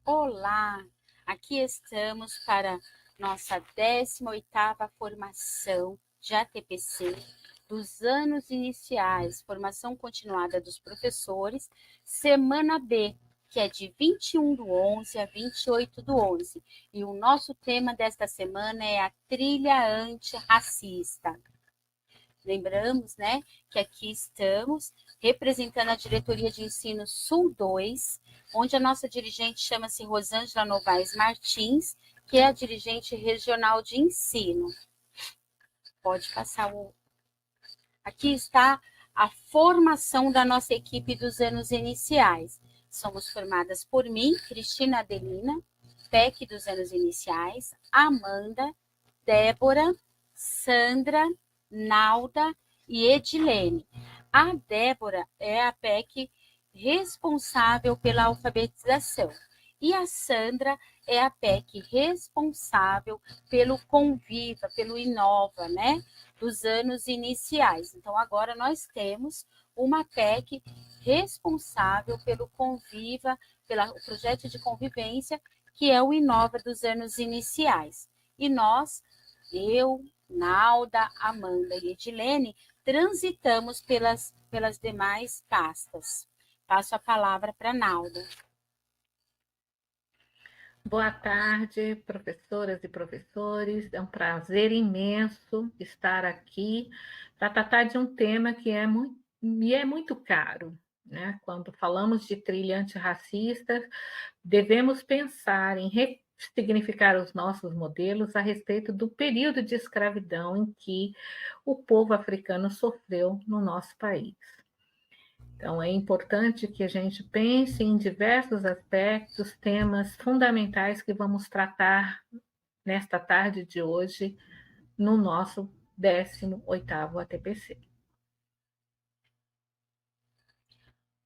Olá, aqui estamos para nossa 18ª formação de ATPC dos anos iniciais, formação continuada dos professores, semana B, que é de 21/11 a 28/11. E o nosso tema desta semana é a trilha antirracista. Lembramos, né, que aqui estamos representando a Diretoria de Ensino Sul 2, onde a nossa dirigente chama-se Rosângela Novaes Martins, que é a dirigente regional de ensino. Pode passar o... Aqui está a formação da nossa equipe dos anos iniciais. Somos formadas por mim, Cristina Adelina, PEC dos anos iniciais, Amanda, Débora, Sandra, Nalda e Edilene. A Débora é a PEC responsável pela alfabetização e a Sandra é a PEC responsável pelo Conviva, pelo Inova, né, dos anos iniciais. Então, agora nós temos uma PEC responsável pelo Conviva, pelo projeto de convivência, que é o Inova dos anos iniciais. E nós, eu, Nalda, Amanda e Edilene, transitamos pelas demais pastas. Passo a palavra para Nalda. Boa tarde, professoras e professores. É um prazer imenso estar aqui para tratar de um tema que me é muito caro, né? Quando falamos de trilha antirracista, devemos pensar em ressignificar os nossos modelos a respeito do período de escravidão em que o povo africano sofreu no nosso país. Então, é importante que a gente pense em diversos aspectos, temas fundamentais que vamos tratar nesta tarde de hoje no nosso 18º ATPC.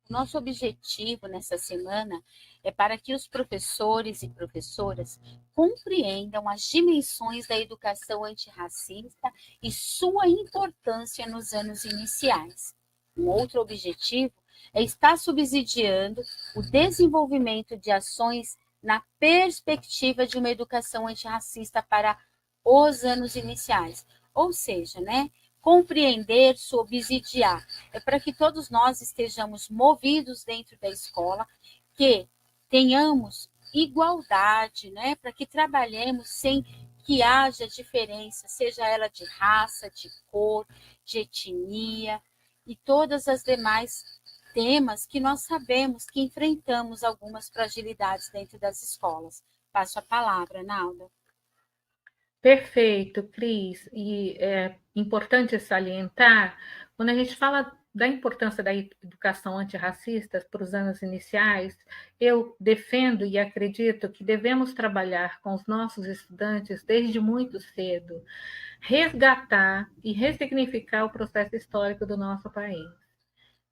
Nosso objetivo nessa semana é para que os professores e professoras compreendam as dimensões da educação antirracista e sua importância nos anos iniciais. Um outro objetivo é estar subsidiando o desenvolvimento de ações na perspectiva de uma educação antirracista para os anos iniciais. Ou seja, né, compreender, subsidiar. É para que todos nós estejamos movidos dentro da escola, que tenhamos igualdade, né, para que trabalhemos sem que haja diferença, seja ela de raça, de cor, de etnia e todas as demais temas que nós sabemos que enfrentamos algumas fragilidades dentro das escolas. Passo a palavra, Nalda. Perfeito, Cris. E é importante salientar, quando a gente fala da importância da educação antirracista para os anos iniciais, eu defendo e acredito que devemos trabalhar com os nossos estudantes desde muito cedo, resgatar e ressignificar o processo histórico do nosso país.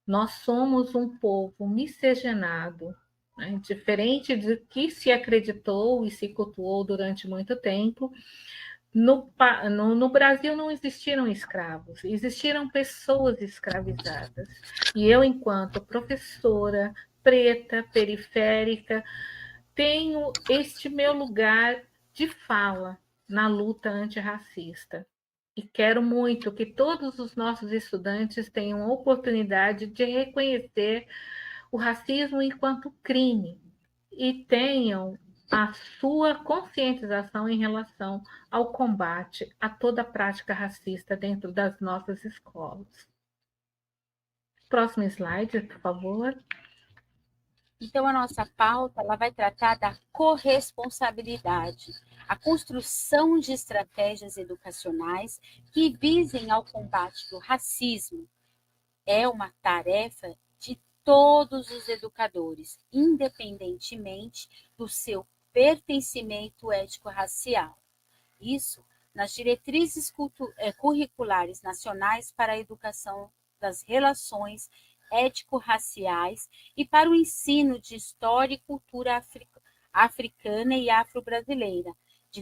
Nós somos um povo miscigenado, né? Diferente do que se acreditou e se cultuou durante muito tempo. No Brasil não existiram escravos, existiram pessoas escravizadas. E eu, enquanto professora preta, periférica, tenho este meu lugar de fala na luta antirracista. E quero muito que todos os nossos estudantes tenham a oportunidade de reconhecer o racismo enquanto crime e tenham a sua conscientização em relação ao combate a toda prática racista dentro das nossas escolas. Próximo slide, por favor. Então, a nossa pauta ela vai tratar da corresponsabilidade, a construção de estratégias educacionais que visem ao combate do racismo. É uma tarefa de todos os educadores, independentemente do seu pertencimento étnico-racial. Isso nas diretrizes curriculares nacionais para a educação das relações étnico-raciais e para o ensino de história e cultura africana e afro-brasileira,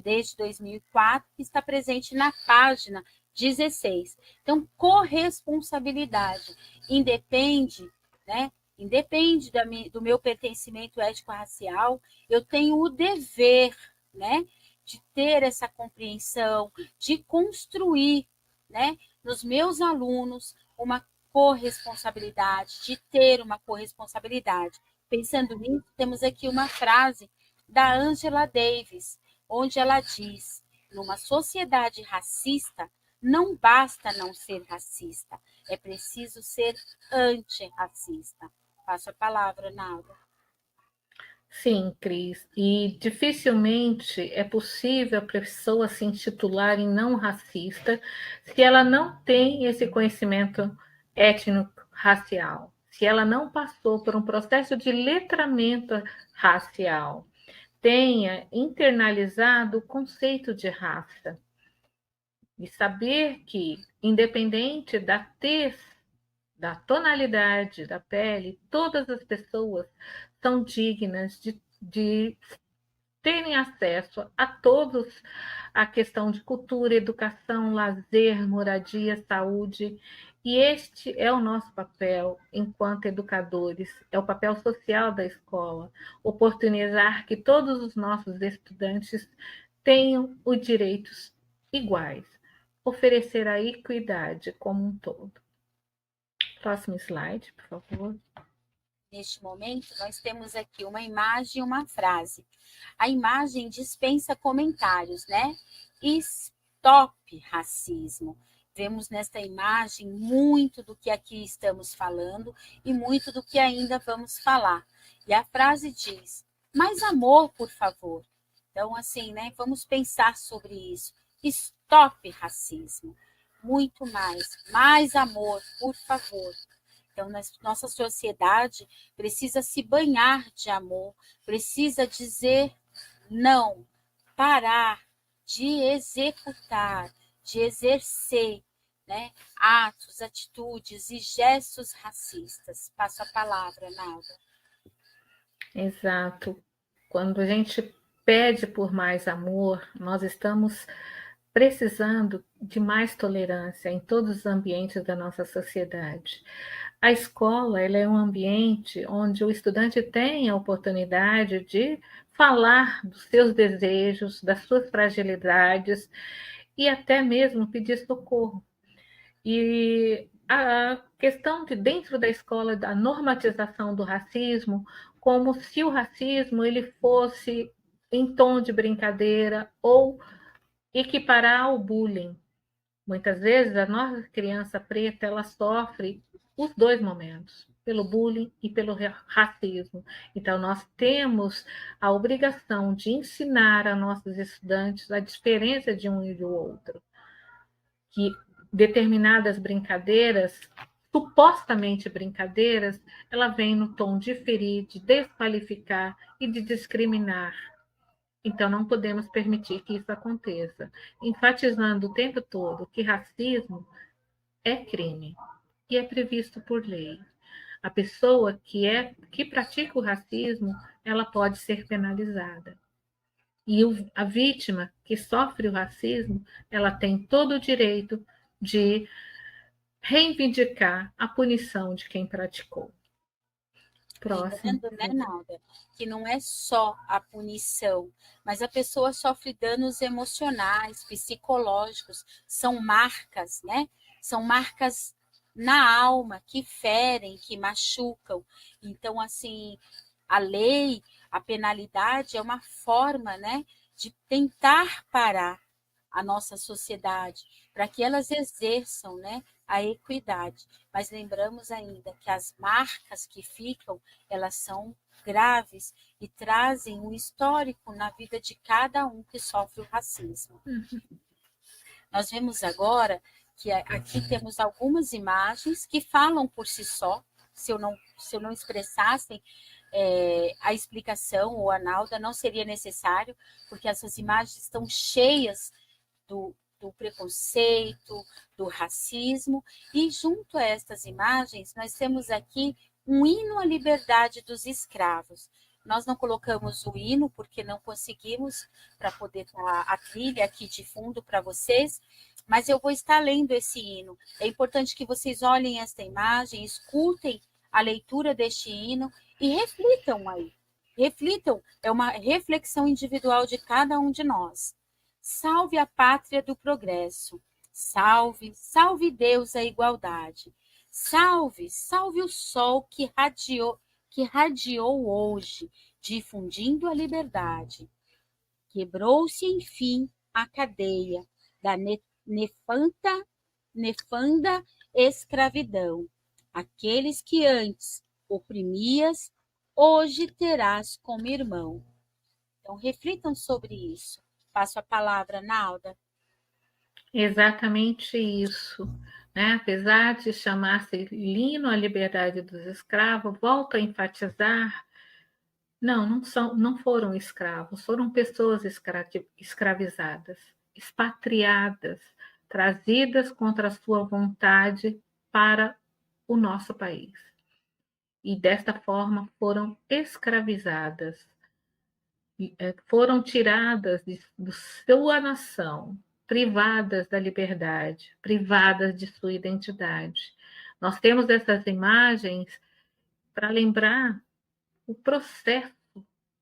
desde 2004, que está presente na página 16. Então, corresponsabilidade independe, né, independe do meu pertencimento ético-racial, eu tenho o dever, né, de ter essa compreensão, de construir, né, nos meus alunos uma corresponsabilidade, de ter uma corresponsabilidade. Pensando nisso, temos aqui uma frase da Angela Davis, onde ela diz: numa sociedade racista, não basta não ser racista, é preciso ser antirracista. Passo a palavra, Nalda. Sim, Cris, e dificilmente é possível a pessoa se intitular em não racista se ela não tem esse conhecimento étnico-racial, se ela não passou por um processo de letramento racial, tenha internalizado o conceito de raça e saber que, independente da tez, da tonalidade da pele, todas as pessoas são dignas de terem acesso a todos a questão de cultura, educação, lazer, moradia, saúde. E este é o nosso papel enquanto educadores, é o papel social da escola, oportunizar que todos os nossos estudantes tenham os direitos iguais, oferecer a equidade como um todo. Próximo slide, por favor. Neste momento, nós temos aqui uma imagem e uma frase. A imagem dispensa comentários, né? Stop racismo. Vemos nesta imagem muito do que aqui estamos falando e muito do que ainda vamos falar. E a frase diz: mais amor, por favor. Então, assim, né? Vamos pensar sobre isso. Stop racismo. Muito mais amor, por favor. Então, nossa sociedade precisa se banhar de amor, precisa dizer não, parar de executar, de exercer, né, atos, atitudes e gestos racistas. Passo a palavra, Nalda. Exato. Quando a gente pede por mais amor, nós estamos precisando de mais tolerância em todos os ambientes da nossa sociedade. A escola, ela é um ambiente onde o estudante tem a oportunidade de falar dos seus desejos, das suas fragilidades e até mesmo pedir socorro. E a questão de dentro da escola da normatização do racismo, como se o racismo ele fosse em tom de brincadeira ou equiparar ao bullying. Muitas vezes a nossa criança preta ela sofre os dois momentos, pelo bullying e pelo racismo. Então nós temos a obrigação de ensinar a nossos estudantes a diferença de um e do outro, que determinadas brincadeiras, supostamente brincadeiras, ela vem no tom de ferir, de desqualificar e de discriminar. Então, não podemos permitir que isso aconteça, enfatizando o tempo todo que racismo é crime e é previsto por lei. A pessoa que pratica o racismo, ela pode ser penalizada. E a vítima que sofre o racismo, ela tem todo o direito de reivindicar a punição de quem praticou. Próximo. Lembrando, né, Nalda, que não é só a punição, mas a pessoa sofre danos emocionais, psicológicos, são marcas, né? São marcas na alma que ferem, que machucam. Então, assim, a lei, a penalidade é uma forma, né, de tentar parar a nossa sociedade, para que elas exerçam, né, a equidade. Mas lembramos ainda que as marcas que ficam, elas são graves e trazem um histórico na vida de cada um que sofre o racismo. Nós vemos agora que aqui temos algumas imagens que falam por si só. Se eu não expressasse a explicação ou a Nalda, não seria necessário, porque essas imagens estão cheias do preconceito, do racismo, e junto a estas imagens nós temos aqui um hino à liberdade dos escravos. Nós não colocamos o hino porque não conseguimos para poder estar a trilha aqui de fundo para vocês, mas eu vou estar lendo esse hino. É importante que vocês olhem esta imagem, escutem a leitura deste hino e reflitam aí. Reflitam, é uma reflexão individual de cada um de nós. Salve a pátria do progresso. Salve, salve Deus a igualdade. Salve, salve o sol que radiou hoje, difundindo a liberdade. Quebrou-se, enfim, a cadeia da nefanda escravidão. Aqueles que antes oprimias, hoje terás como irmão. Então, reflitam sobre isso. Passo a palavra, Nalda. Exatamente isso. Né? Apesar de chamar-se Hino à Liberdade dos Escravos, volto a enfatizar, não foram escravos, foram pessoas escravizadas, expatriadas, trazidas contra a sua vontade para o nosso país. E desta forma foram escravizadas, foram tiradas de sua nação, privadas da liberdade, privadas de sua identidade. Nós temos essas imagens para lembrar o processo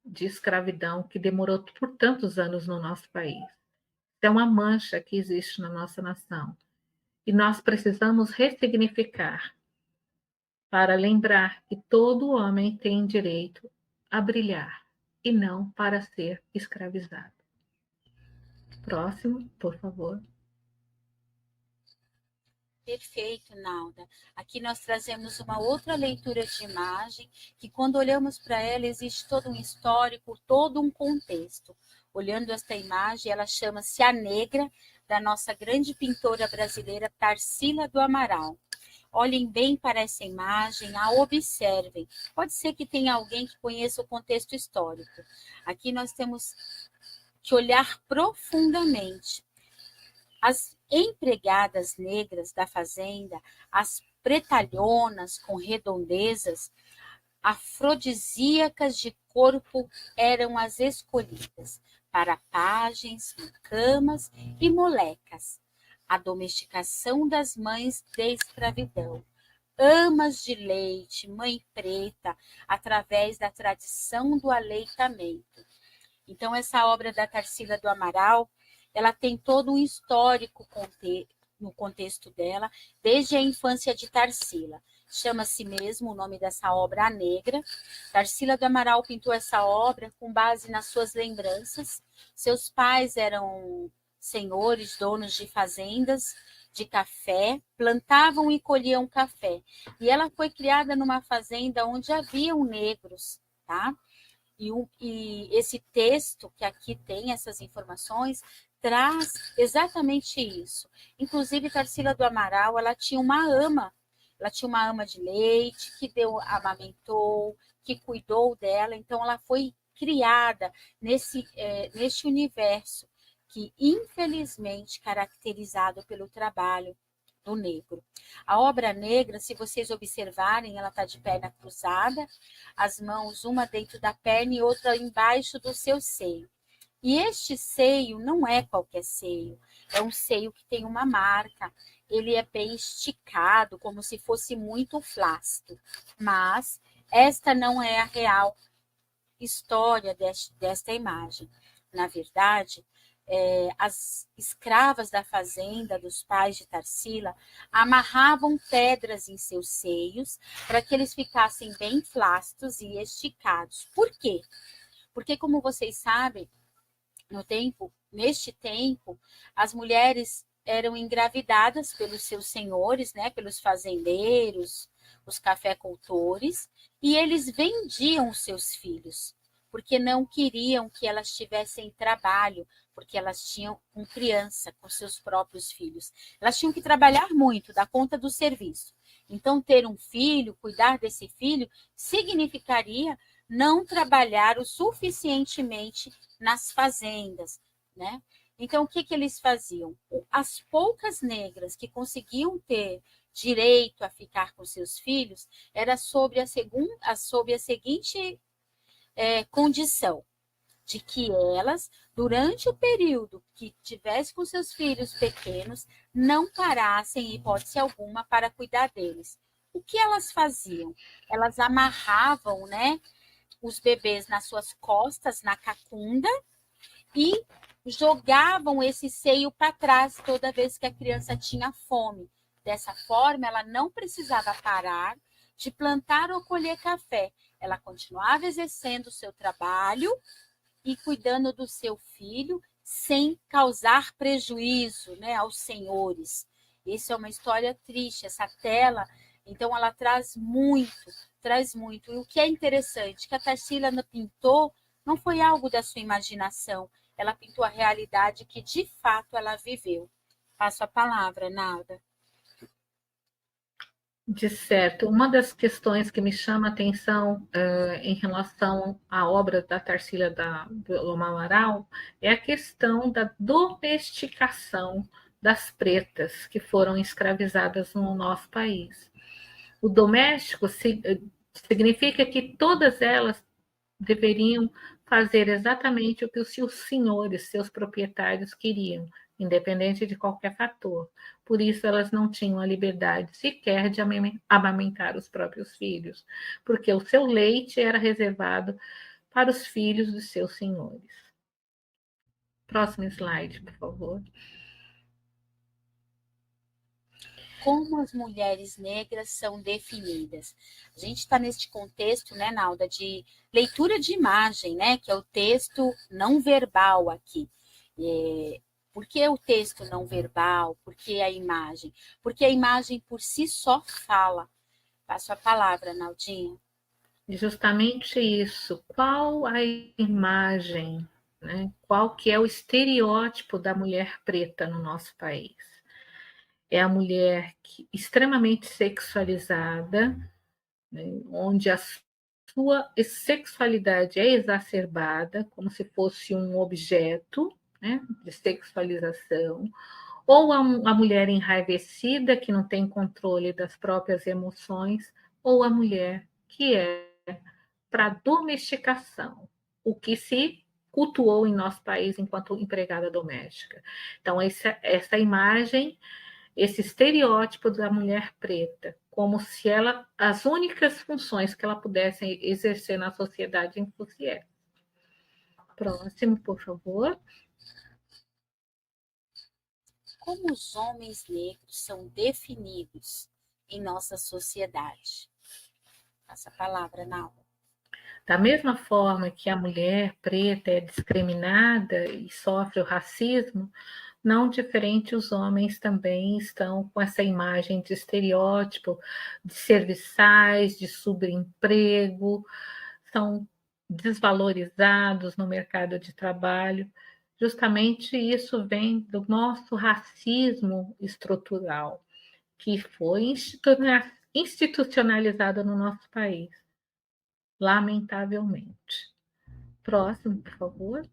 de escravidão que demorou por tantos anos no nosso país. É uma mancha que existe na nossa nação. E nós precisamos ressignificar para lembrar que todo homem tem direito a brilhar e não para ser escravizado. Próximo, por favor. Perfeito, Nalda. Aqui nós trazemos uma outra leitura de imagem, que quando olhamos para ela, existe todo um histórico, todo um contexto. Olhando esta imagem, ela chama-se A Negra, da nossa grande pintora brasileira, Tarsila do Amaral. Olhem bem para essa imagem, a observem. Pode ser que tenha alguém que conheça o contexto histórico. Aqui nós temos que olhar profundamente. As empregadas negras da fazenda, as pretalhonas com redondezas, afrodisíacas de corpo, eram as escolhidas para pajens, camas e molecas. A domesticação das mães de escravidão. Amas de leite, mãe preta, através da tradição do aleitamento. Então, essa obra da Tarsila do Amaral, ela tem todo um histórico no contexto dela, desde a infância de Tarsila. Chama-se mesmo o nome dessa obra A Negra. Tarsila do Amaral pintou essa obra com base nas suas lembranças. Seus pais eram senhores, donos de fazendas de café, plantavam e colhiam café. E ela foi criada numa fazenda onde haviam negros, tá? E esse texto que aqui tem essas informações traz exatamente isso. Inclusive, Tarsila do Amaral, ela tinha uma ama de leite que amamentou, que cuidou dela, então ela foi criada nesse universo que, infelizmente, caracterizado pelo trabalho do negro. A obra negra, se vocês observarem, ela está de perna cruzada, as mãos uma dentro da perna e outra embaixo do seu seio. E este seio não é qualquer seio, é um seio que tem uma marca, ele é bem esticado, como se fosse muito flácido. Mas esta não é a real história desta imagem. Na verdade, as escravas da fazenda dos pais de Tarsila amarravam pedras em seus seios para que eles ficassem bem flácidos e esticados. Por quê? Porque, como vocês sabem, neste tempo, as mulheres eram engravidadas pelos seus senhores, né, pelos fazendeiros, os cafeicultores, e eles vendiam os seus filhos, porque não queriam que elas tivessem trabalho, porque elas tinham com criança, com seus próprios filhos. Elas tinham que trabalhar muito, dar conta do serviço. Então, ter um filho, cuidar desse filho, significaria não trabalhar o suficientemente nas fazendas, né? Então, o que eles faziam? As poucas negras que conseguiam ter direito a ficar com seus filhos era sob a seguinte condição, de que elas, durante o período que tivesse com seus filhos pequenos, não parassem, em hipótese alguma, para cuidar deles. O que elas faziam? Elas amarravam, né, os bebês nas suas costas, na cacunda, e jogavam esse seio para trás toda vez que a criança tinha fome. Dessa forma, ela não precisava parar de plantar ou colher café. Ela continuava exercendo o seu trabalho e cuidando do seu filho sem causar prejuízo, né, aos senhores. Isso é uma história triste, essa tela, então ela traz muito, traz muito. E o que é interessante, que a Tarsila pintou não foi algo da sua imaginação, ela pintou a realidade que de fato ela viveu. Passo a palavra, Nalda. De certo, uma das questões que me chama a atenção em relação à obra da Tarsila do Amaral é a questão da domesticação das pretas que foram escravizadas no nosso país. O doméstico significa que todas elas deveriam fazer exatamente o que os seus senhores, seus proprietários queriam, independente de qualquer fator. Por isso, elas não tinham a liberdade sequer de amamentar os próprios filhos, porque o seu leite era reservado para os filhos dos seus senhores. Próximo slide, por favor. Como as mulheres negras são definidas. A gente está neste contexto, né, Nalda, de leitura de imagem, né, que é o texto não verbal aqui. Por que o texto não verbal? Por que a imagem? Porque a imagem por si só fala. Passo a palavra, Naldinha. Justamente isso. Qual a imagem, né? Qual que é o estereótipo da mulher preta no nosso país? É a mulher extremamente sexualizada, né, onde a sua sexualidade é exacerbada, como se fosse um objeto, né, de sexualização, ou a mulher enraivecida, que não tem controle das próprias emoções, ou a mulher que é para domesticação, o que se cultuou em nosso país enquanto empregada doméstica. Então, essa imagem, esse estereótipo da mulher preta, como se ela, as únicas funções que ela pudesse exercer na sociedade fosse essa. Próximo, por favor. Como os homens negros são definidos em nossa sociedade? Passa a palavra, Nalda. Da mesma forma que a mulher preta é discriminada e sofre o racismo, não diferente os homens também estão com essa imagem de estereótipo, de serviçais, de subemprego, são desvalorizados no mercado de trabalho. Justamente isso vem do nosso racismo estrutural, que foi institucionalizado no nosso país, lamentavelmente. Próximo, por favor.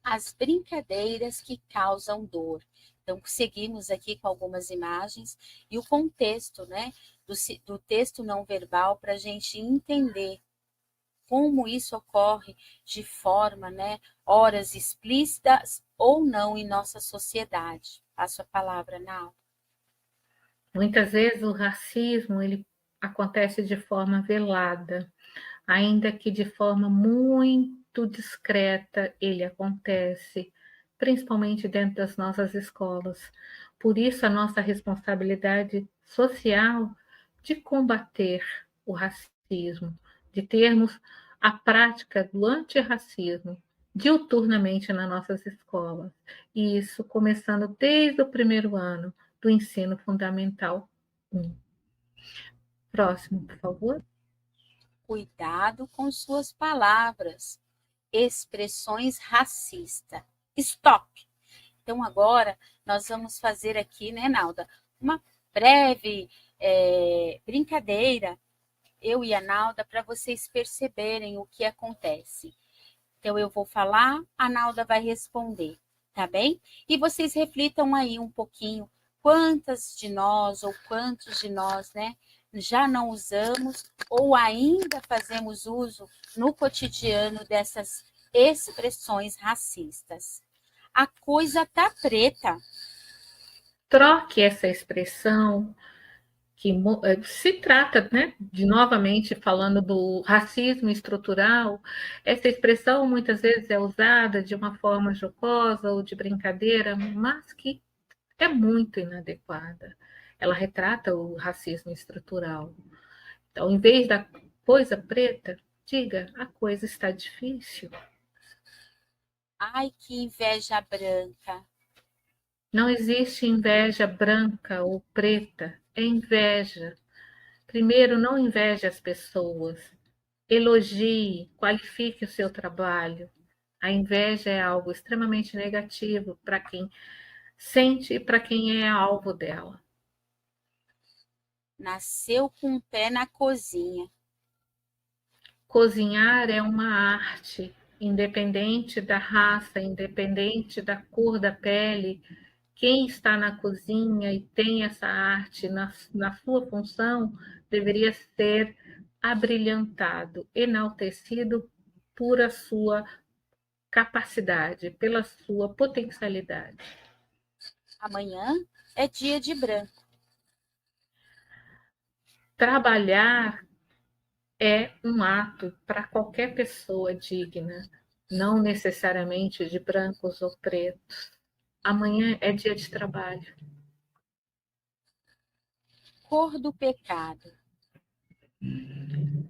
As brincadeiras que causam dor. Então, seguimos aqui com algumas imagens e o contexto, né, do texto não verbal para a gente entender como isso ocorre de forma, né, horas explícitas ou não em nossa sociedade. Passo a palavra, Nau. Muitas vezes o racismo ele acontece de forma velada, ainda que de forma muito discreta ele acontece, principalmente dentro das nossas escolas. Por isso, a nossa responsabilidade social de combater o racismo, de termos a prática do antirracismo diuturnamente nas nossas escolas. E isso começando desde o primeiro ano do ensino fundamental 1. Próximo, por favor. Cuidado com suas palavras. Expressões racistas. Stop! Então, agora, nós vamos fazer aqui, né, Nalda, uma breve brincadeira, eu e a Nalda, para vocês perceberem o que acontece. Então, eu vou falar, a Nalda vai responder, tá bem? E vocês reflitam aí um pouquinho quantas de nós ou quantos de nós, né, já não usamos ou ainda fazemos uso no cotidiano dessas expressões racistas. A coisa tá preta. troque essa expressão que se trata, né, de novamente falando do racismo estrutural, essa expressão muitas vezes é usada de uma forma jocosa ou de brincadeira, mas que é muito inadequada. Ela retrata o racismo estrutural. Então, em vez da coisa preta, diga: a coisa está difícil. Ai, que inveja branca. Não existe inveja branca ou preta, é inveja. Primeiro, não inveje as pessoas. Elogie, qualifique o seu trabalho. A inveja é algo extremamente negativo para quem sente e para quem é alvo dela. Nasceu com um pé na cozinha. Cozinhar é uma arte, independente da raça, independente da cor da pele. Quem está na cozinha e tem essa arte na sua função deveria ser abrilhantado, enaltecido por a sua capacidade, pela sua potencialidade. Amanhã é dia de branco. Trabalhar é um ato para qualquer pessoa digna, não necessariamente de brancos ou pretos. Amanhã é dia de trabalho. Cor do pecado.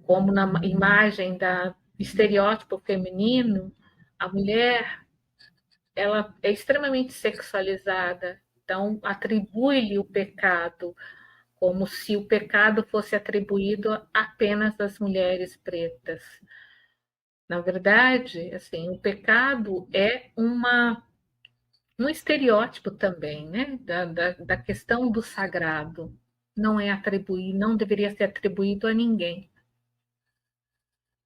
Como na imagem da estereótipo feminino, a mulher ela é extremamente sexualizada, então atribui-lhe o pecado como se o pecado fosse atribuído apenas às mulheres pretas. Na verdade, assim, o pecado é um estereótipo também, né? Da questão do sagrado. Não é atribuído, não deveria ser atribuído a ninguém.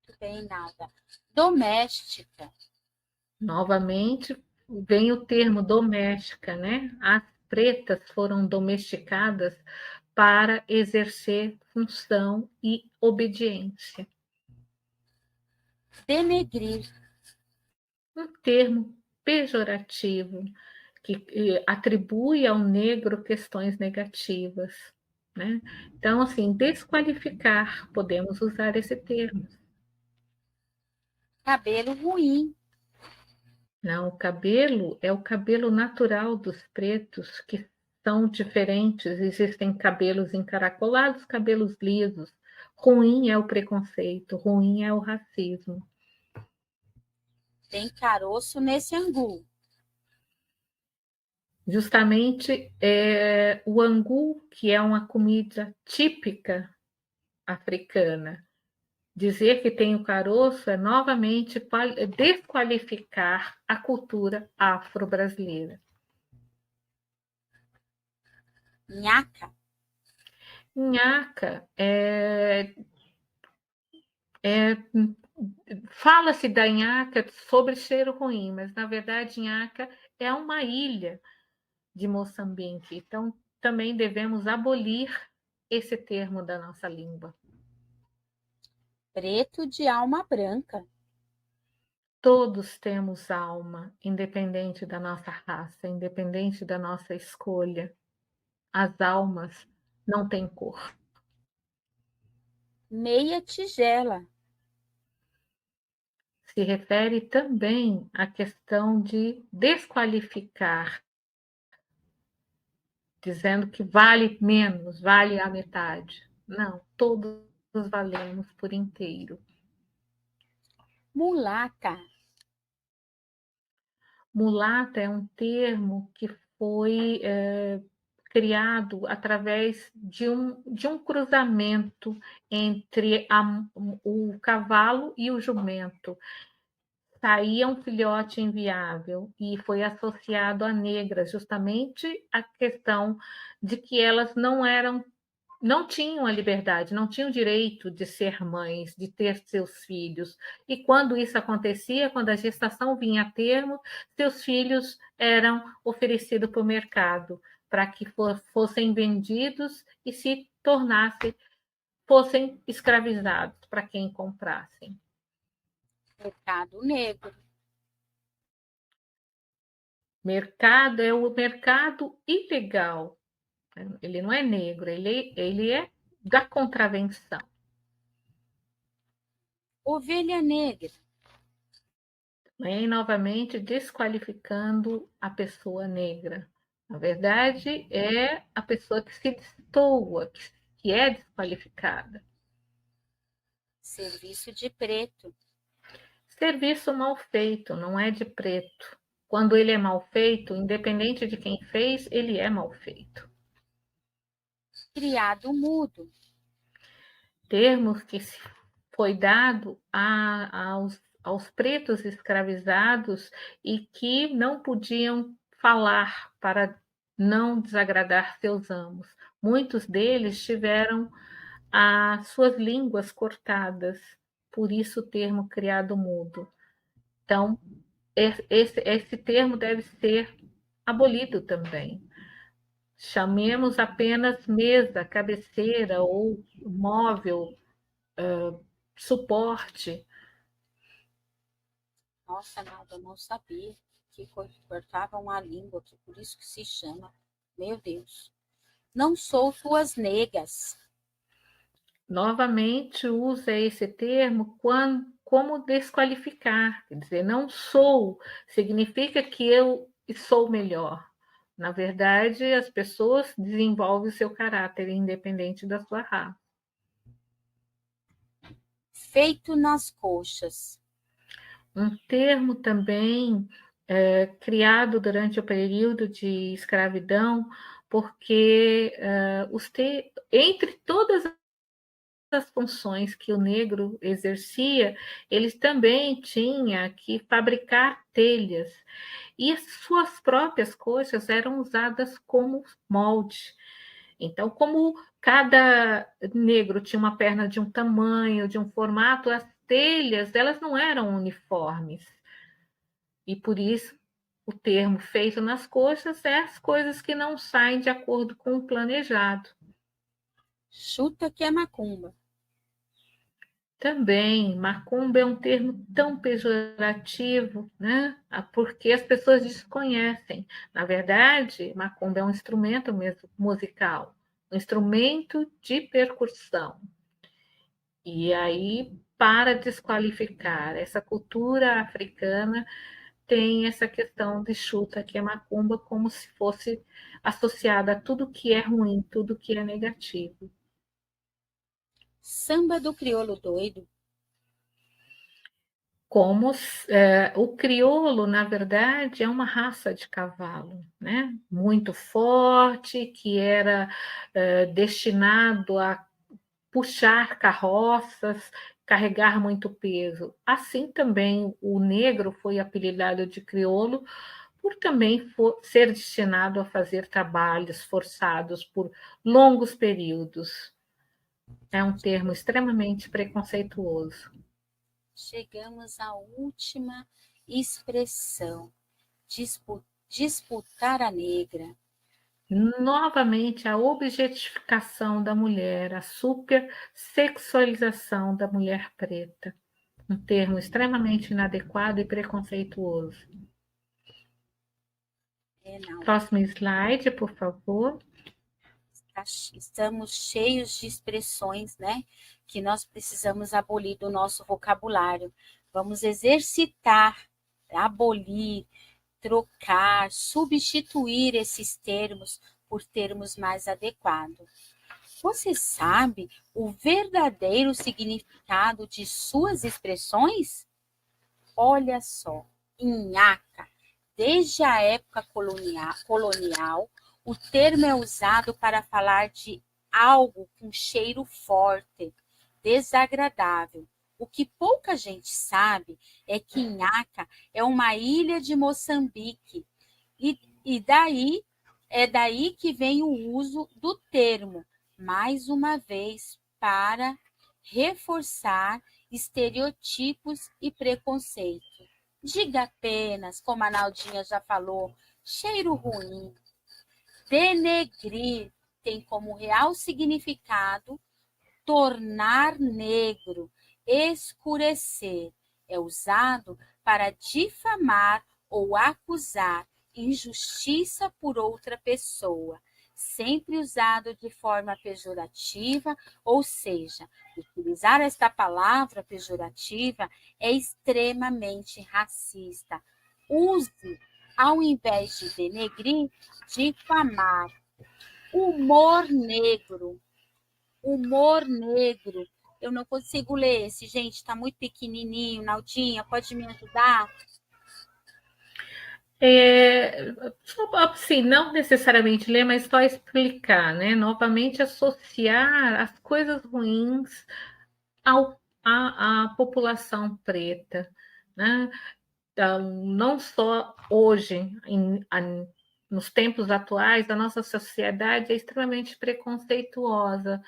Não tem nada. Doméstica. Novamente, vem o termo doméstica, né? As pretas foram domesticadas para exercer função e obediência. Denegrir. Um termo pejorativo que atribui ao negro questões negativas, né? Então, assim, desqualificar, podemos usar esse termo. Cabelo ruim. Não, o cabelo é o cabelo natural dos pretos, que são diferentes. Existem cabelos encaracolados, cabelos lisos. Ruim é o preconceito, ruim é o racismo. Tem caroço nesse angu. Justamente o angu, que é uma comida típica africana. Dizer que tem o caroço é novamente desqualificar a cultura afro-brasileira. Nhaca. Nhaca fala-se da Nhaca sobre ser ruim, mas na verdade Nhaca é uma ilha de Moçambique. Então também devemos abolir esse termo da nossa língua. Preto de alma branca. Todos temos alma, independente da nossa raça, independente da nossa escolha. As almas não têm cor. Meia tigela. Se refere também à questão de desqualificar, dizendo que vale menos, vale a metade. Não, todos valemos por inteiro. Mulata. Mulata é um termo que foi criado através de um cruzamento entre o cavalo e o jumento. Saía um filhote inviável e foi associado a negras, justamente a questão de que elas não tinham a liberdade, não tinham o direito de ser mães, de ter seus filhos. E quando isso acontecia, quando a gestação vinha a termo, seus filhos eram oferecidos para o mercado, para que fossem vendidos e se tornassem, fossem escravizados para quem comprassem. Pecado negro. Mercado é o mercado ilegal. Ele não é negro, ele é da contravenção. Ovelha negra. Né? E novamente desqualificando a pessoa negra. Na verdade, é a pessoa que se destoa, que é desqualificada. Serviço de preto. Serviço mal feito, não é de preto. Quando ele é mal feito, independente de quem fez, ele é mal feito. Criado mudo. Termos que foi dado aos pretos escravizados e que não podiam falar para não desagradar seus amos. Muitos deles tiveram as suas línguas cortadas, por isso o termo criado mudo. Então, esse termo deve ser abolido também. Chamemos apenas mesa, cabeceira ou móvel, suporte. Nossa, nada, eu não sabia que cortavam a língua, que por isso que se chama. Meu Deus. Não sou tuas negas. Novamente usa esse termo como desqualificar, quer dizer, não sou, significa que eu sou melhor. Na verdade, as pessoas desenvolvem o seu caráter independente da sua raça. Feito nas coxas. Um termo também criado durante o período de escravidão, porque entre todas as funções que o negro exercia, eles também tinha que fabricar telhas e as suas próprias coxas eram usadas como molde. Então, como cada negro tinha uma perna de um tamanho, de um formato, as telhas elas não eram uniformes. E por isso o termo feito nas coxas é as coisas que não saem de acordo com o planejado. Chuta que é macumba. Também, macumba é um termo tão pejorativo, né? Porque as pessoas desconhecem. Na verdade, macumba é um instrumento musical, um instrumento de percussão. E aí, para desqualificar essa cultura africana, tem essa questão de chuta, que é macumba, como se fosse associada a tudo que é ruim, tudo que é negativo. Samba do crioulo doido. Como o crioulo, na verdade, é uma raça de cavalo, né? Muito forte, que era destinado a puxar carroças, carregar muito peso. Assim também o negro foi apelidado de crioulo por também ser destinado a fazer trabalhos forçados por longos períodos. É um termo extremamente preconceituoso. Chegamos à última expressão. Disputar a negra. Novamente, a objetificação da mulher, a supersexualização da mulher preta, um termo extremamente inadequado e preconceituoso. Não. Próximo slide, por favor. Estamos cheios de expressões, né? Que nós precisamos abolir do nosso vocabulário. Vamos exercitar, abolir, trocar, substituir esses termos por termos mais adequados. Você sabe o verdadeiro significado de suas expressões? Olha só, nhaca. Desde a época colonial, o termo é usado para falar de algo com cheiro forte, desagradável. O que pouca gente sabe é que Nhaca é uma ilha de Moçambique e daí que vem o uso do termo, mais uma vez, para reforçar estereotipos e preconceito. Diga apenas, como a Naldinha já falou, cheiro ruim. Denegrir tem como real significado tornar negro, escurecer. É usado para difamar ou acusar, injustiça por outra pessoa, sempre usado de forma pejorativa, ou seja, utilizar esta palavra pejorativa é extremamente racista. Use, ao invés de denegrir, difamar. Humor negro. Humor negro. Eu não consigo ler esse, gente, está muito pequenininho. Naldinha, pode me ajudar? Sim, não necessariamente ler, mas só explicar, né? Novamente associar as coisas ruins à população preta, né? Então, não só hoje, nos tempos atuais, a nossa sociedade é extremamente preconceituosa,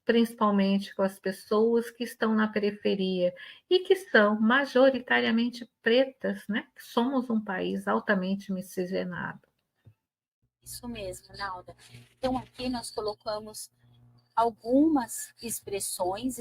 principalmente com as pessoas que estão na periferia e que são majoritariamente pretas, né? Somos um país altamente miscigenado. Isso mesmo, Nalda. Então, aqui nós colocamos algumas expressões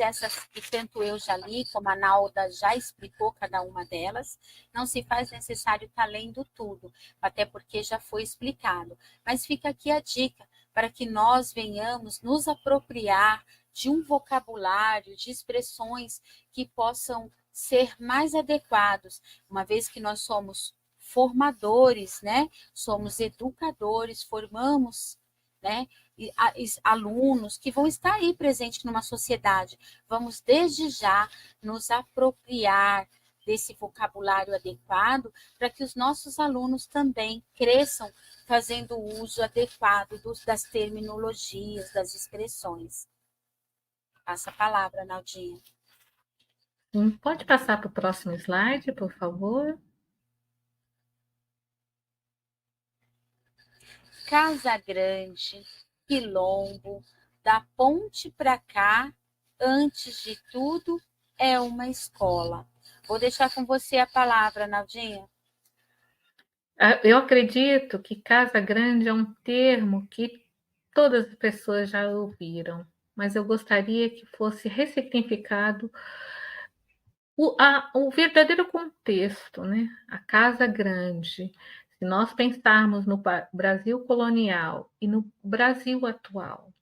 essas que tanto eu já li, como a Nalda já explicou cada uma delas. Não se faz necessário estar lendo tudo, até porque já foi explicado. Mas fica aqui a dica para que nós venhamos nos apropriar de um vocabulário, de expressões que possam ser mais adequados, uma vez que nós somos formadores, né? Somos educadores, formamos, né? Alunos que vão estar aí presentes numa sociedade. Vamos, desde já, nos apropriar desse vocabulário adequado para que os nossos alunos também cresçam fazendo uso adequado das terminologias, das expressões. Passa a palavra, Naldinha. Pode passar para o próximo slide, por favor? Casa Grande, Quilombo, da ponte para cá, antes de tudo, é uma escola. Vou deixar com você a palavra, Naldinha. Eu acredito que Casa Grande é um termo que todas as pessoas já ouviram, mas eu gostaria que fosse ressignificado o verdadeiro contexto, né? A Casa Grande. Se nós pensarmos no Brasil colonial e no Brasil atual,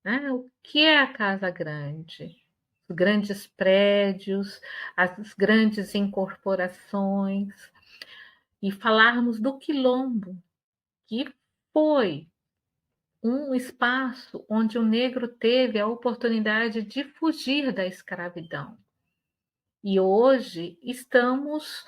né? O que é a Casa Grande? Os grandes prédios, as grandes incorporações, e falarmos do Quilombo, que foi um espaço onde o negro teve a oportunidade de fugir da escravidão. E hoje estamos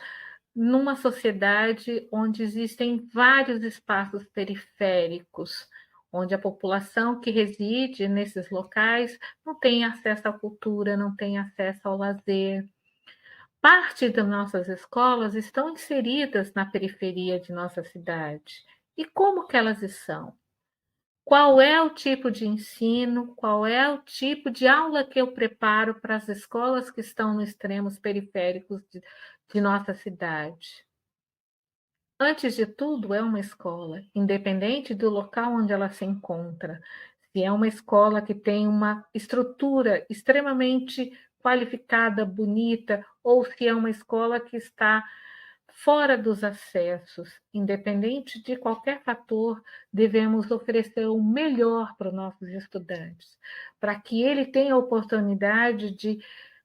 numa sociedade onde existem vários espaços periféricos, onde a população que reside nesses locais não tem acesso à cultura, não tem acesso ao lazer. Parte das nossas escolas estão inseridas na periferia de nossa cidade. E como que elas estão? Qual é o tipo de ensino, qual é o tipo de aula que eu preparo para as escolas que estão nos extremos periféricos de nossa cidade? Antes de tudo, é uma escola, independente do local onde ela se encontra. Se é uma escola que tem uma estrutura extremamente qualificada, bonita, ou se é uma escola que está fora dos acessos, independente de qualquer fator, devemos oferecer o melhor para os nossos estudantes, para que ele tenha a oportunidade de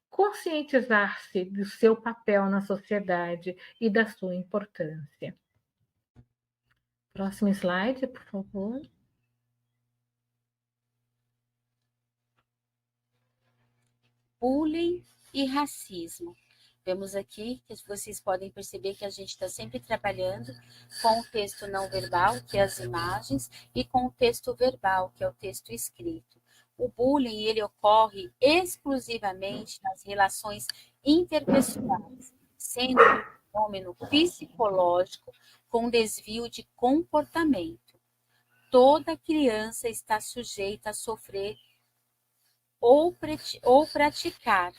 conscientizar-se do seu papel na sociedade e da sua importância. Próximo slide, por favor. Bullying e racismo. Vemos aqui que vocês podem perceber que a gente está sempre trabalhando com o texto não verbal, que é as imagens, e com o texto verbal, que é o texto escrito. O bullying ele ocorre exclusivamente nas relações interpessoais, sendo um fenômeno psicológico com desvio de comportamento. Toda criança está sujeita a sofrer ou praticar.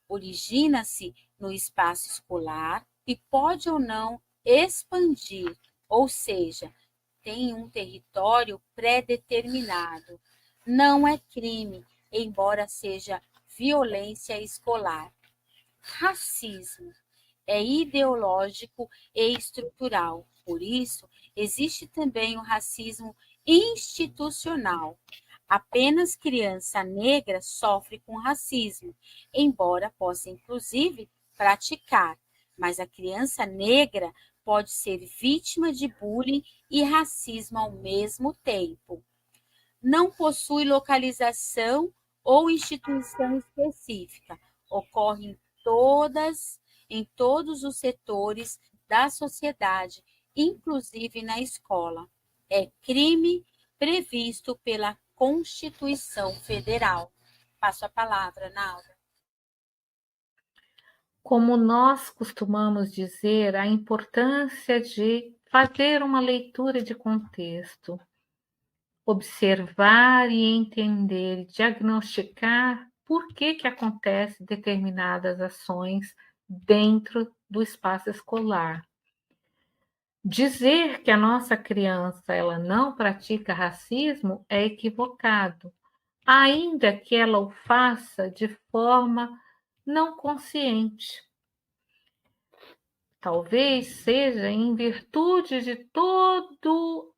Origina-se no espaço escolar e pode ou não expandir, ou seja, tem um território pré-determinado. Não é crime, embora seja violência escolar. Racismo. é ideológico e estrutural. Por isso, existe também o racismo institucional. Apenas criança negra sofre com racismo, embora possa, inclusive, praticar. Mas a criança negra pode ser vítima de bullying e racismo ao mesmo tempo. Não possui localização ou instituição específica. Ocorre em todos os setores da sociedade, inclusive na escola. É crime previsto pela Constituição Federal. Passo a palavra, Nalda. Como nós costumamos dizer, a importância de fazer uma leitura de contexto, observar e entender, diagnosticar por que acontecem determinadas ações dentro do espaço escolar. Dizer que a nossa criança ela não pratica racismo é equivocado, ainda que ela o faça de forma não consciente. Talvez seja em virtude de todo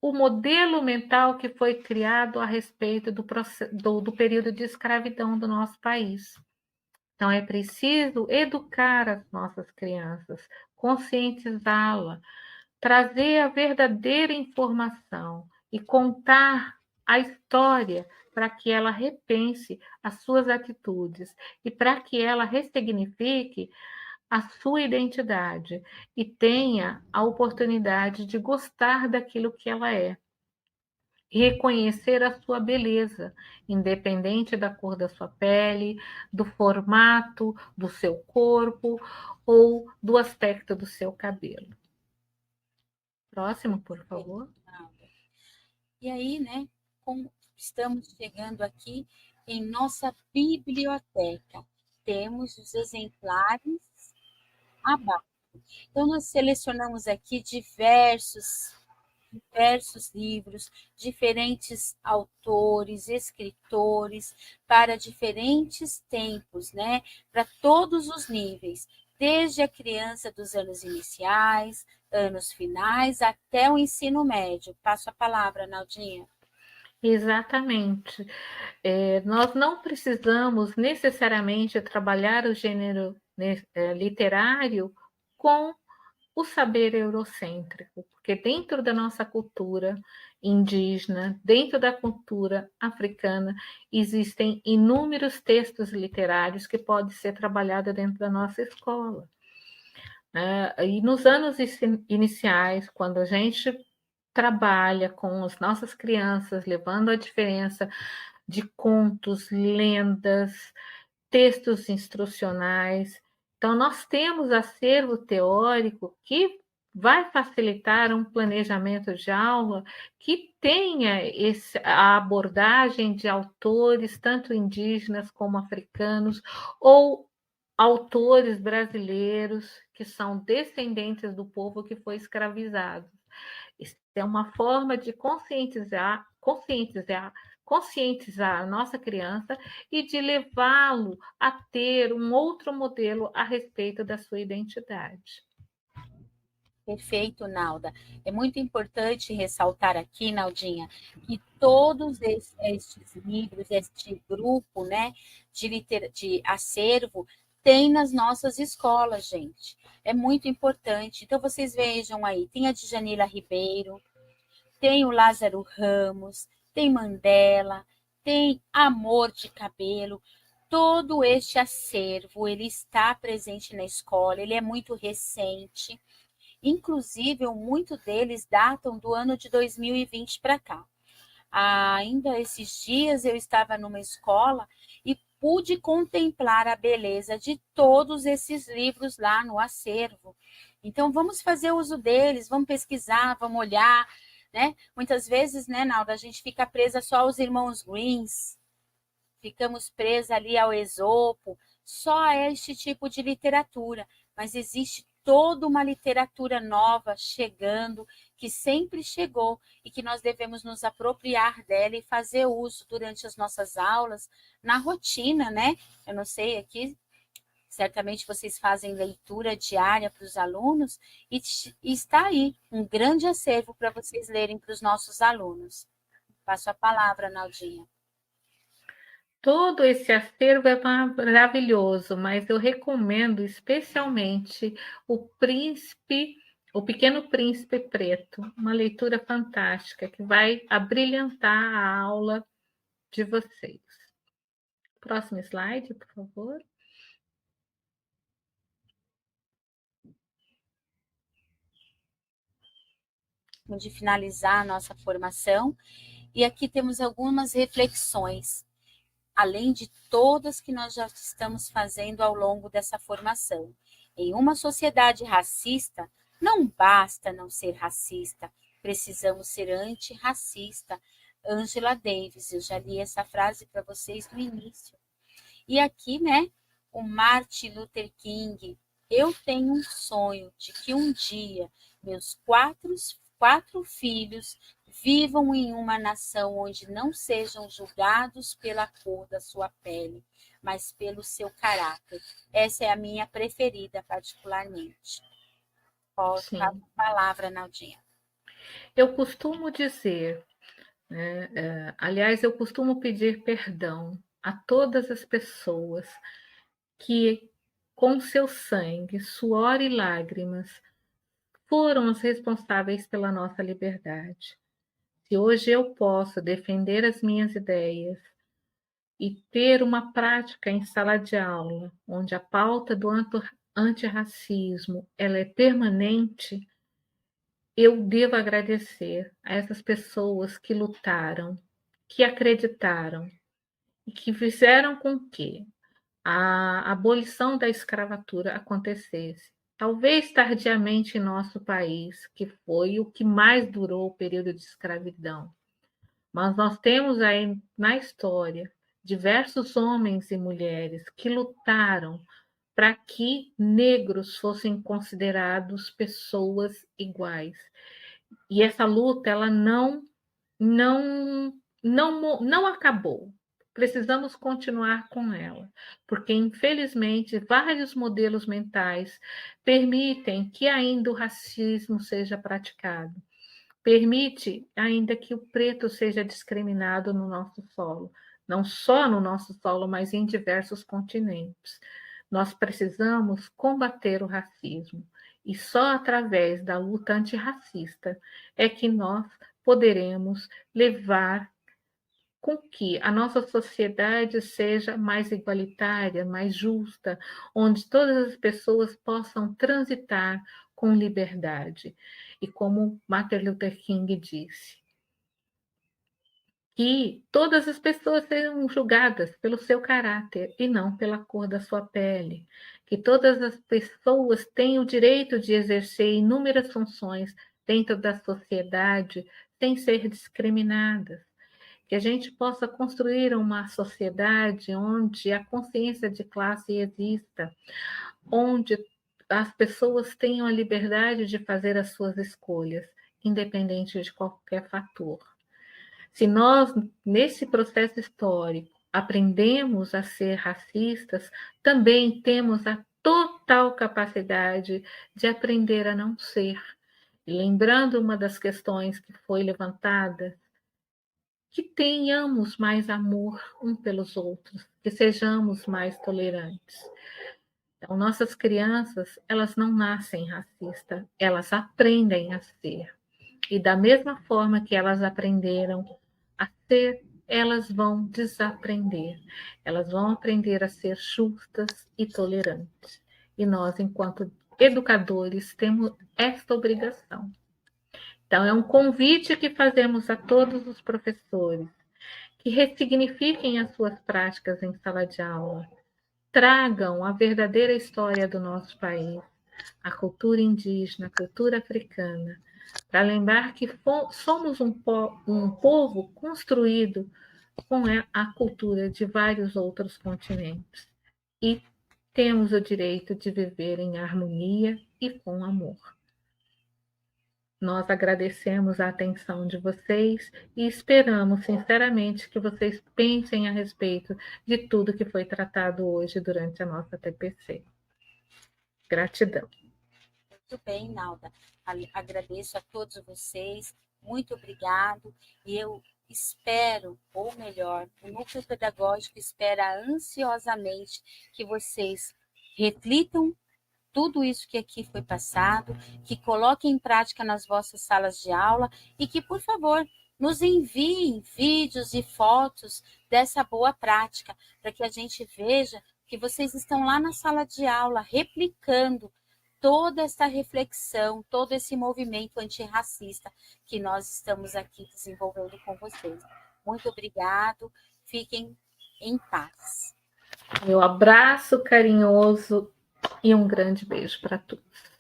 o modelo mental que foi criado a respeito do período de escravidão do nosso país. Então, é preciso educar as nossas crianças, conscientizá-la, trazer a verdadeira informação e contar a história para que ela repense as suas atitudes e para que ela ressignifique a sua identidade e tenha a oportunidade de gostar daquilo que ela é. E reconhecer a sua beleza, independente da cor da sua pele, do formato do seu corpo ou do aspecto do seu cabelo. Próximo, por favor. E aí, né, estamos chegando aqui em nossa biblioteca. Temos os exemplares abaixo. Então, nós selecionamos aqui diversos livros, diferentes autores, escritores, para diferentes tempos, né? Para todos os níveis, desde a criança dos anos iniciais, anos finais, até o ensino médio. Passo a palavra, Naldinha. Exatamente. Nós não precisamos necessariamente trabalhar o gênero literário com o saber eurocêntrico, porque dentro da nossa cultura indígena, dentro da cultura africana, existem inúmeros textos literários que podem ser trabalhados dentro da nossa escola. E nos anos iniciais, quando a gente trabalha com as nossas crianças, levando a diferença de contos, lendas, textos instrucionais. Então, nós temos acervo teórico que vai facilitar um planejamento de aula que tenha a abordagem de autores, tanto indígenas como africanos, ou autores brasileiros que são descendentes do povo que foi escravizado. Isso é uma forma de conscientizar a nossa criança e de levá-lo a ter um outro modelo a respeito da sua identidade. Perfeito, Nalda. É muito importante ressaltar aqui, Naldinha, que todos estes livros, este grupo, né, de acervo, tem nas nossas escolas, gente. É muito importante. Então, vocês vejam aí, tem a Djanila Ribeiro, tem o Lázaro Ramos, tem Mandela, tem Amor de Cabelo. Todo este acervo, ele está presente na escola, ele é muito recente. Inclusive, muito deles datam do ano de 2020 para cá. Ainda esses dias eu estava numa escola e pude contemplar a beleza de todos esses livros lá no acervo. Então, vamos fazer uso deles, vamos pesquisar, vamos olhar, né? Muitas vezes, né, Nalda, a gente fica presa só aos irmãos Greens, ficamos presa ali ao Esopo, só a este tipo de literatura, mas existe toda uma literatura nova chegando, que sempre chegou e que nós devemos nos apropriar dela e fazer uso durante as nossas aulas, na rotina, né? Eu não sei aqui Certamente vocês fazem leitura diária para os alunos e está aí um grande acervo para vocês lerem para os nossos alunos. Passo a palavra, Naldinha. Todo esse acervo é maravilhoso, mas eu recomendo especialmente O Pequeno Príncipe Preto, uma leitura fantástica que vai abrilhantar a aula de vocês. Próximo slide, por favor. De finalizar a nossa formação, e aqui temos algumas reflexões, além de todas que nós já estamos fazendo ao longo dessa formação. Em uma sociedade racista, não basta não ser racista, precisamos ser antirracista. Angela Davis, eu já li essa frase para vocês no início. E aqui, né, o Martin Luther King, eu tenho um sonho de que um dia meus quatro filhos vivam em uma nação onde não sejam julgados pela cor da sua pele, mas pelo seu caráter. Essa é a minha preferida, particularmente. Posso dar a palavra, Naldinha. Eu costumo dizer, aliás, eu costumo pedir perdão a todas as pessoas que, com seu sangue, suor e lágrimas, foram os responsáveis pela nossa liberdade. Se hoje eu posso defender as minhas ideias e ter uma prática em sala de aula, onde a pauta do antirracismo ela é permanente, eu devo agradecer a essas pessoas que lutaram, que acreditaram e que fizeram com que a abolição da escravatura acontecesse. Talvez tardiamente em nosso país, que foi o que mais durou o período de escravidão. Mas nós temos aí na história diversos homens e mulheres que lutaram para que negros fossem considerados pessoas iguais. E essa luta ela não acabou. Precisamos continuar com ela, porque infelizmente vários modelos mentais permitem que ainda o racismo seja praticado. Permite ainda que o preto seja discriminado no nosso solo, não só no nosso solo, mas em diversos continentes. Nós precisamos combater o racismo e só através da luta antirracista é que nós poderemos levar com que a nossa sociedade seja mais igualitária, mais justa, onde todas as pessoas possam transitar com liberdade. E como Martin Luther King disse, que todas as pessoas sejam julgadas pelo seu caráter e não pela cor da sua pele, que todas as pessoas têm o direito de exercer inúmeras funções dentro da sociedade sem ser discriminadas, que a gente possa construir uma sociedade onde a consciência de classe exista, onde as pessoas tenham a liberdade de fazer as suas escolhas, independente de qualquer fator. Se nós, nesse processo histórico, aprendemos a ser racistas, também temos a total capacidade de aprender a não ser. E lembrando uma das questões que foi levantada, que tenhamos mais amor um pelos outros, que sejamos mais tolerantes. Então, nossas crianças, elas não nascem racistas, elas aprendem a ser. E da mesma forma que elas aprenderam a ser, elas vão desaprender. Elas vão aprender a ser justas e tolerantes. E nós, enquanto educadores, temos esta obrigação. Então, é um convite que fazemos a todos os professores que ressignifiquem as suas práticas em sala de aula, tragam a verdadeira história do nosso país, a cultura indígena, a cultura africana, para lembrar que somos um povo construído com a cultura de vários outros continentes e temos o direito de viver em harmonia e com amor. Nós agradecemos a atenção de vocês e esperamos sinceramente que vocês pensem a respeito de tudo que foi tratado hoje durante a nossa TPC. Gratidão. Muito bem, Nalda. Agradeço a todos vocês. Muito obrigado. E eu espero, ou melhor, o núcleo pedagógico espera ansiosamente que vocês reflitam tudo isso que aqui foi passado, que coloquem em prática nas vossas salas de aula e que, por favor, nos enviem vídeos e fotos dessa boa prática, para que a gente veja que vocês estão lá na sala de aula replicando toda essa reflexão, todo esse movimento antirracista que nós estamos aqui desenvolvendo com vocês. Muito obrigado, fiquem em paz. Meu abraço carinhoso e um grande beijo para todos.